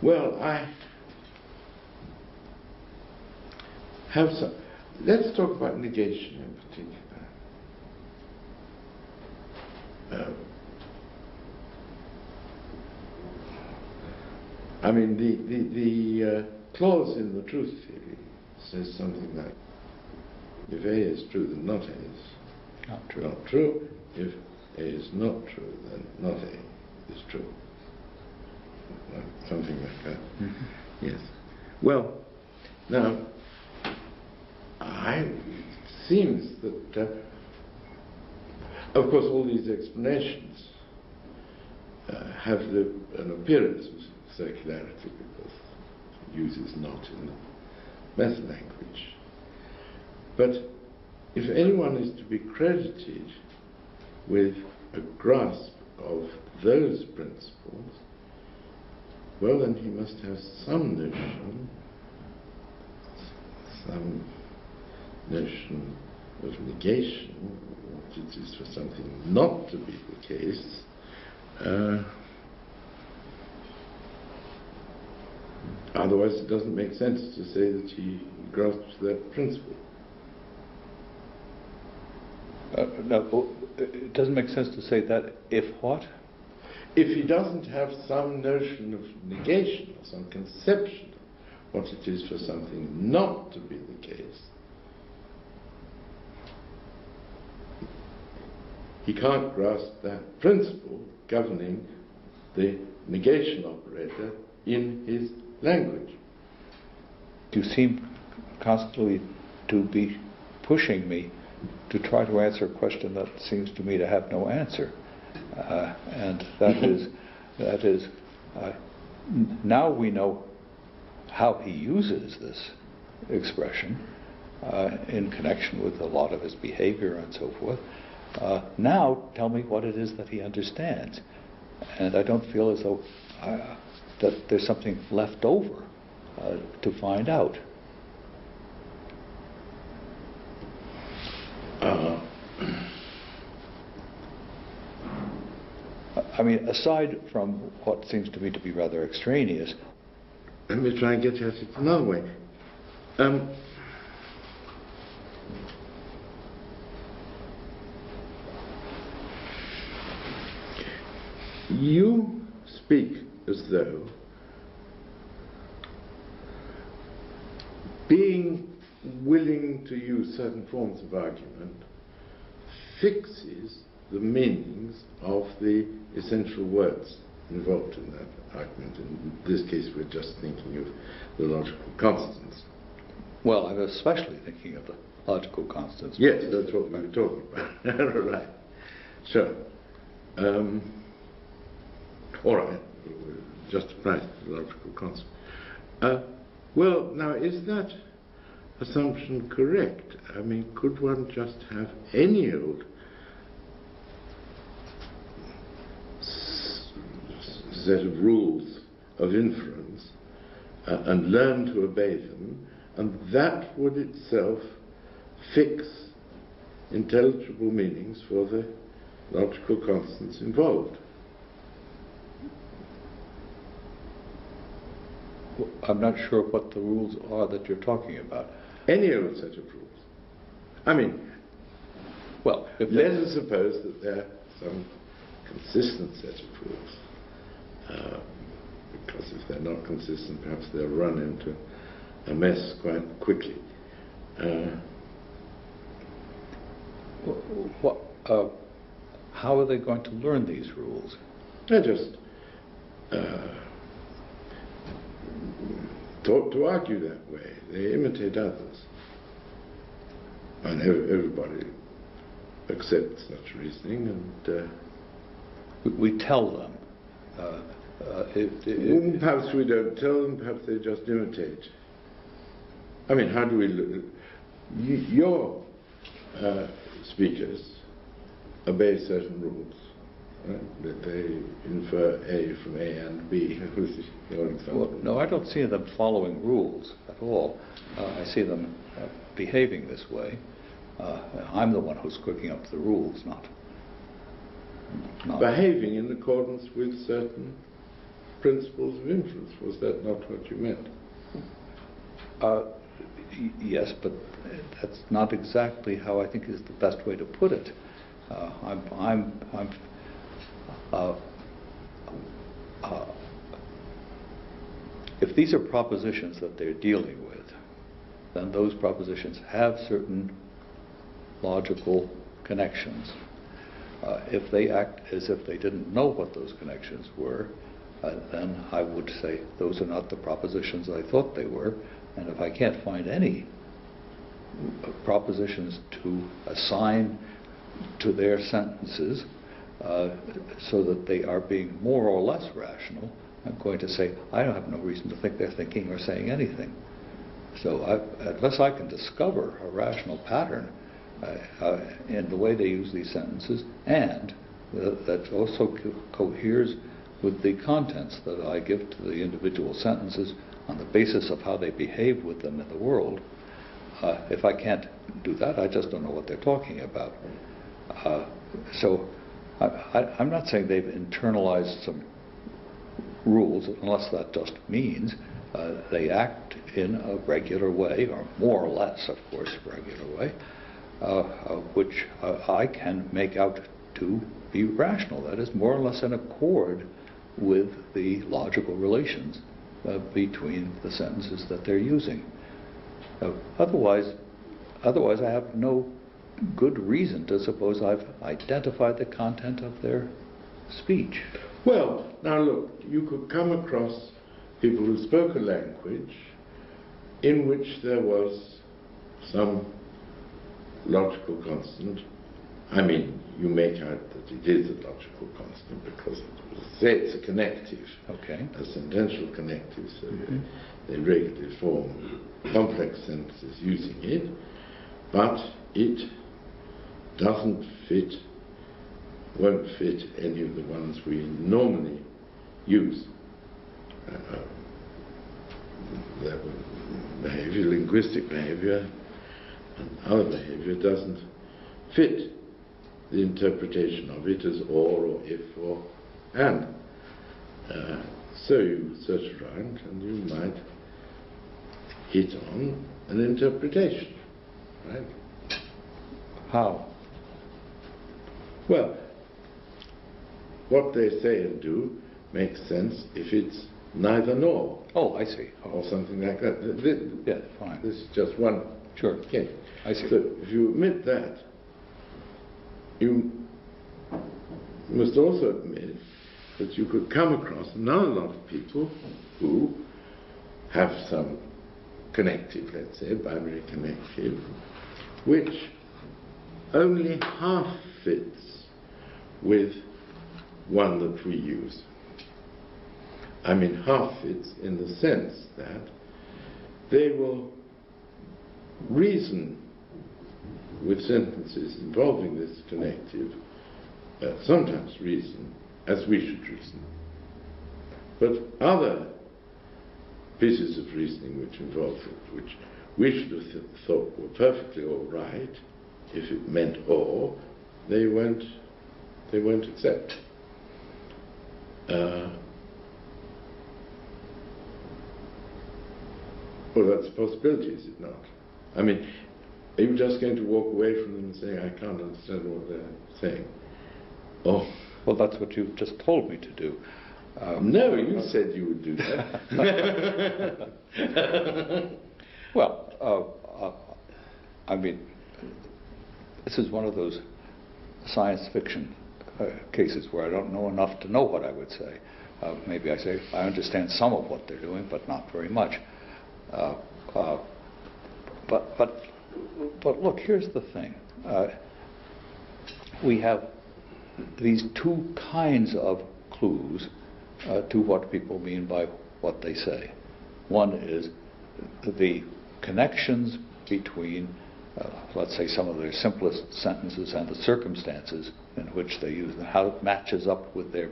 Well, I have some. Let's talk about negation in particular. I mean, the clause in the truth theory says something like, if A is true, then not A is Not true. not true. If A is not true, then not A is true. Something like that. Mm-hmm. Yes. Well, now, it seems that, of course, all these explanations have an appearance of circularity because it uses not in the meta language. But if anyone is to be credited with a grasp of those principles, well, then he must have some notion of negation, which is for something not to be the case. Otherwise, it doesn't make sense to say that he grasps that principle. No, it doesn't make sense to say that if what? If he doesn't have some notion of negation or some conception of what it is for something not to be the case, he can't grasp that principle governing the negation operator in his language. You seem constantly to be pushing me to try to answer a question that seems to me to have no answer. And that is, now we know how he uses this expression in connection with a lot of his behavior and so forth. Now tell me what it is that he understands. And I don't feel as though that there's something left over to find out. I mean, aside from what seems to me to be rather extraneous. Let me try and get at it another way. You speak as though being willing to use certain forms of argument fixes the meanings of the essential words involved in that argument. In this case, we're just thinking of the logical constants. Well, I'm especially thinking of the logical constants. Yes, that's what we were talking about. Right. Sure. All right. Just apply the logical constant. Well, now, is that assumption correct? I mean, could one just have any old set of rules of inference and learn to obey them, and that would itself fix intelligible meanings for the logical constants involved? I'm not sure what the rules are that you're talking about. Any old set of rules. I mean, well, if let us suppose that there are some consistent set of rules. Because if they're not consistent, perhaps they'll run into a mess quite quickly. How are they going to learn these rules? They're just taught to argue that way. They imitate others. And everybody accepts such reasoning, and we tell them. Perhaps we don't tell them, perhaps they just imitate. I mean, how do we look? Your speakers obey certain rules. Right? That they infer A from A and B. Well, no, I don't see them following rules at all. I see them behaving this way. I'm the one who's cooking up the rules, not behaving in accordance with certain principles of influence. Was that not what you meant? Yes, but that's not exactly how I think is the best way to put it. If these are propositions that they're dealing with, then those propositions have certain logical connections. If they act as if they didn't know what those connections were, then I would say those are not the propositions I thought they were. And if I can't find any propositions to assign to their sentences so that they are being more or less rational, I'm going to say I don't have no reason to think they're thinking or saying anything. So unless I can discover a rational pattern in the way they use these sentences, and that also coheres with the contents that I give to the individual sentences on the basis of how they behave with them in the world, if I can't do that, I just don't know what they're talking about. So I'm not saying they've internalized some rules, unless that just means they act in a regular way, or more or less, of course, regular way, which I can make out to be rational. That is more or less in accord with the logical relations between the sentences that they're using. Otherwise I have no good reason to suppose I've identified the content of their speech. Well, now look, you could come across people who spoke a language in which there was some logical constant. I mean, you make out that it is a logical constant because it's a connective, okay, a sentential connective, so they regularly form complex sentences using it, but it doesn't fit, won't fit any of the ones we normally use. Behavior, linguistic behavior, and other behavior doesn't fit the interpretation of it as or if or and. So you search around and you might hit on an interpretation, right? How? Well, what they say and do makes sense if it's neither nor. Oh, I see. Or something like that. Yeah, fine. This is just one case. I see. So if you admit that, you must also admit that you could come across another lot of people who have some connective, let's say, binary connective, which only half fits with one that we use. I mean, half fits in the sense that they will reason with sentences involving this connective, sometimes reason as we should reason. But other pieces of reasoning which involve it, which we should have thought were perfectly all right, if it meant or, they won't accept. Well, that's a possibility, is it not? I mean, are you just going to walk away from them and say, I can't understand what they're saying? Oh. Well, that's what you've just told me to do. No, you said you would do that. Well, I mean, this is one of those science fiction cases where I don't know enough to know what I would say. Maybe I say, I understand some of what they're doing, but not very much. But look, here's the thing. We have these two kinds of clues to what people mean by what they say. One is the connections between, let's say, some of their simplest sentences and the circumstances in which they use them, how it matches up with their